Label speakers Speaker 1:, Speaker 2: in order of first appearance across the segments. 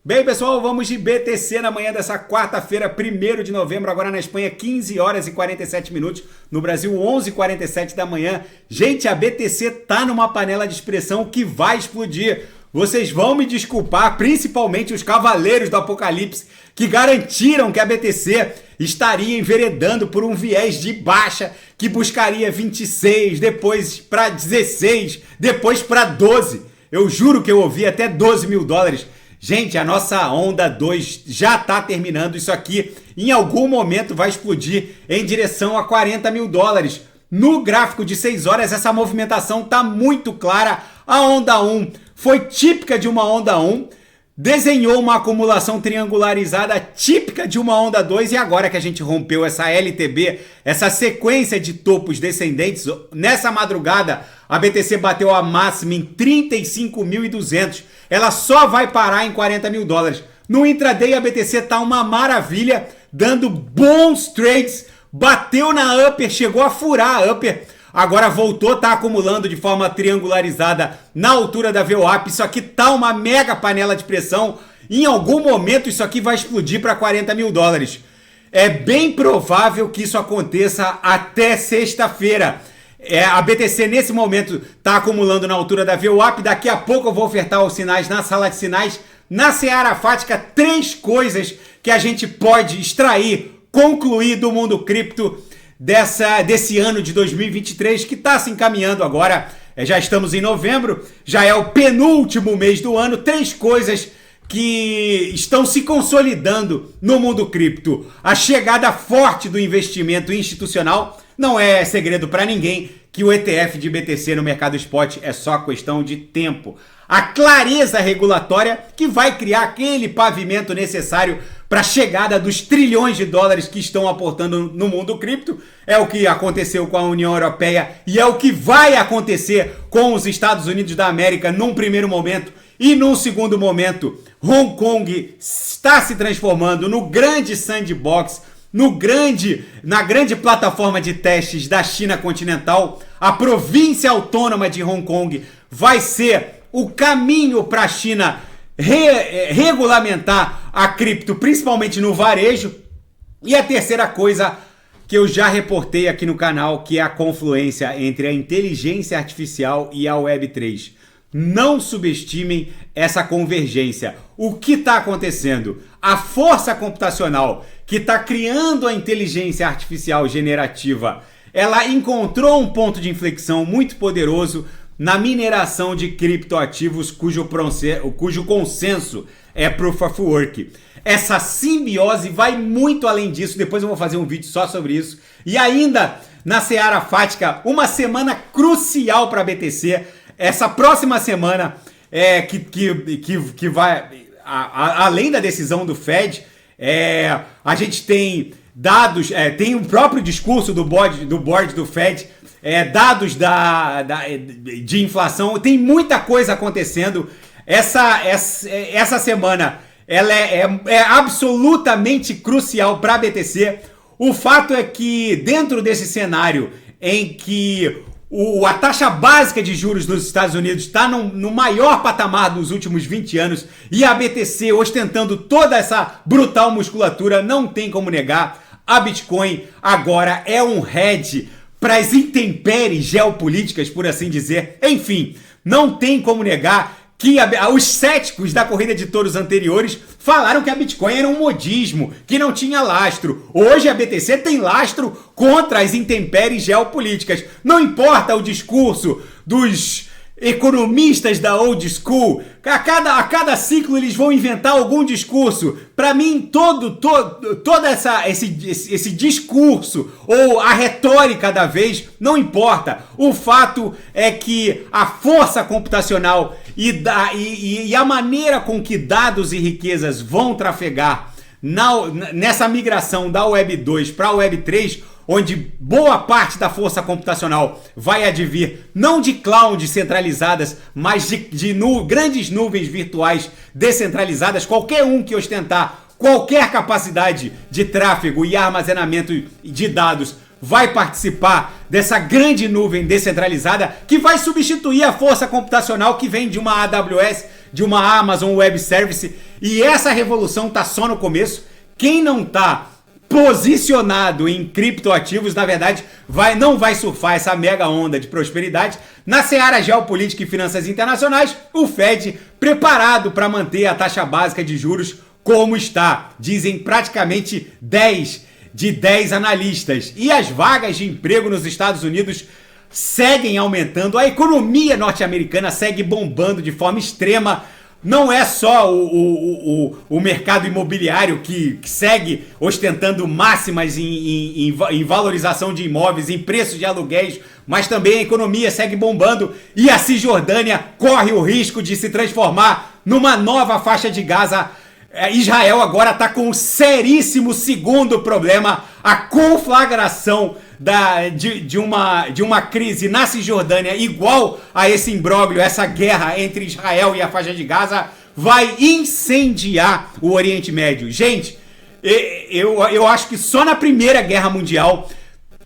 Speaker 1: Bem, pessoal, vamos de BTC na manhã dessa quarta-feira, 1º de novembro, agora na Espanha, 15 horas e 47 minutos, no Brasil, 11h47 da manhã. Gente, a BTC tá numa panela de expressão que vai explodir. Vocês vão me desculpar, principalmente os cavaleiros do apocalipse, que garantiram que a BTC estaria enveredando por um viés de baixa, que buscaria 26, depois para 16, depois para 12. Eu juro que eu ouvi até 12 mil dólares. Gente, a nossa onda 2 já está terminando. Isso aqui, em algum momento, vai explodir em direção a 40 mil dólares. No gráfico de 6 horas, essa movimentação está muito clara. A onda 1 foi típica de uma onda 1, desenhou uma acumulação triangularizada típica de uma onda 2 e agora que a gente rompeu essa LTB, essa sequência de topos descendentes, nessa madrugada a BTC bateu a máxima em 35.200. Ela só vai parar em 40 mil dólares. No intraday a BTC tá uma maravilha, dando bons trades, bateu na upper, chegou a furar a upper, agora voltou, tá acumulando de forma triangularizada na altura da VWAP. Isso aqui tá uma mega panela de pressão. Em algum momento isso aqui vai explodir para 40 mil dólares. É bem provável que isso aconteça até sexta-feira. A BTC nesse momento está acumulando na altura da VWAP. Daqui a pouco eu vou ofertar os sinais na sala de sinais. Na Seara Fática, 3 coisas que a gente pode extrair, concluir do mundo cripto desse ano de 2023 que está se encaminhando agora. Já estamos em novembro, já é o penúltimo mês do ano. 3 coisas que estão se consolidando no mundo cripto. A chegada forte do investimento institucional. Não é segredo para ninguém que o ETF de BTC no mercado spot é só questão de tempo. A clareza regulatória que vai criar aquele pavimento necessário para a chegada dos trilhões de dólares que estão aportando no mundo cripto. É o que aconteceu com a União Europeia e é o que vai acontecer com os Estados Unidos da América num primeiro momento. E num segundo momento, Hong Kong está se transformando no grande sandbox, na grande plataforma de testes da China continental. A província autônoma de Hong Kong vai ser o caminho para a China regulamentar a cripto, principalmente no varejo. E a terceira coisa que eu já reportei aqui no canal, que é a confluência entre a inteligência artificial e a Web3. Não subestimem essa convergência. O que está acontecendo? A força computacional que está criando a inteligência artificial generativa, ela encontrou um ponto de inflexão muito poderoso na mineração de criptoativos cujo consenso é Proof of Work. Essa simbiose vai muito além disso. Depois eu vou fazer um vídeo só sobre isso. E ainda na Seara Fática, uma semana crucial para a BTC. Essa próxima semana que vai, além da decisão do Fed, a gente tem dados, tem o próprio discurso do board do Fed, dados de inflação, tem muita coisa acontecendo. Essa semana ela é absolutamente crucial para a BTC. O fato é que dentro desse cenário em que a taxa básica de juros dos Estados Unidos está no maior patamar dos últimos 20 anos e a BTC ostentando toda essa brutal musculatura, não tem como negar. A Bitcoin agora é um hedge para as intempéries geopolíticas, por assim dizer. Enfim, não tem como negar que os céticos da corrida de touros anteriores falaram que a Bitcoin era um modismo, que não tinha lastro. Hoje a BTC tem lastro contra as intempéries geopolíticas. Não importa o discurso dos economistas da old school, a cada ciclo eles vão inventar algum discurso. Para mim, todo esse discurso ou a retórica da vez não importa. O fato é que a força computacional e a maneira com que dados e riquezas vão trafegar nessa migração da Web 2 para a Web 3, onde boa parte da força computacional vai advir não de clouds centralizadas, mas de grandes nuvens virtuais descentralizadas. Qualquer um que ostentar qualquer capacidade de tráfego e armazenamento de dados vai participar dessa grande nuvem descentralizada que vai substituir a força computacional que vem de uma AWS, de uma Amazon Web Service. E essa revolução tá só no começo. Quem não tá posicionado em criptoativos, na verdade, não vai surfar essa mega onda de prosperidade. Na seara geopolítica e finanças internacionais, o Fed preparado para manter a taxa básica de juros como está. Dizem praticamente 10 de 10 analistas. E as vagas de emprego nos Estados Unidos seguem aumentando. A economia norte-americana segue bombando de forma extrema. Não é só o mercado imobiliário que segue ostentando máximas em valorização de imóveis, em preços de aluguéis, mas também a economia segue bombando e a Cisjordânia corre o risco de se transformar numa nova faixa de Gaza. Israel agora está com um seríssimo segundo problema, a conflagração de uma crise na Cisjordânia igual a esse imbróglio, essa guerra entre Israel e a faixa de Gaza vai incendiar o Oriente Médio. Gente, eu acho que só na Primeira Guerra Mundial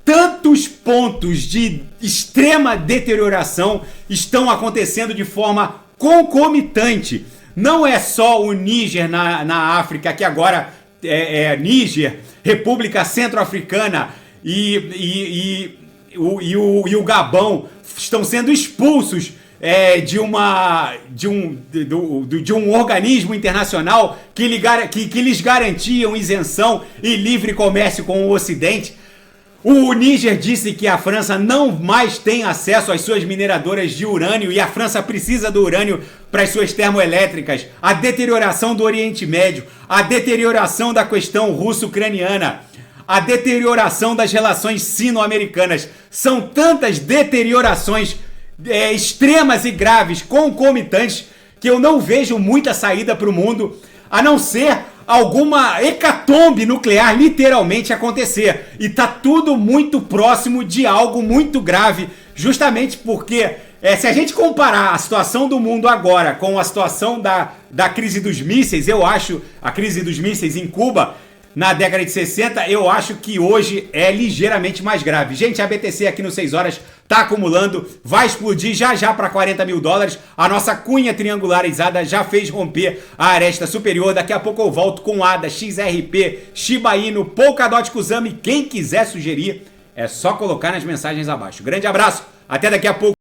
Speaker 1: tantos pontos de extrema deterioração estão acontecendo de forma concomitante. Não é só o Níger na África, que agora é Níger, República Centro-Africana e o Gabão estão sendo expulsos de um organismo internacional que lhes garantiam isenção e livre comércio com o Ocidente. O Níger disse que a França não mais tem acesso às suas mineradoras de urânio e a França precisa do urânio para as suas termoelétricas. A deterioração do Oriente Médio, a deterioração da questão russo-ucraniana, a deterioração das relações sino-americanas. São tantas deteriorações extremas e graves, concomitantes, que eu não vejo muita saída para o mundo, a não ser alguma hecatombe nuclear literalmente acontecer. E tá tudo muito próximo de algo muito grave, justamente porque se a gente comparar a situação do mundo agora com a situação da crise dos mísseis, eu acho, a crise dos mísseis em Cuba, na década de 60, eu acho que hoje é ligeiramente mais grave. Gente, a BTC aqui no 6 horas tá acumulando, vai explodir já para 40 mil dólares. A nossa cunha triangularizada já fez romper a aresta superior. Daqui a pouco eu volto com ADA, XRP, Shiba Inu, Polkadot, Kusama. Quem quiser sugerir, é só colocar nas mensagens abaixo. Grande abraço, até daqui a pouco.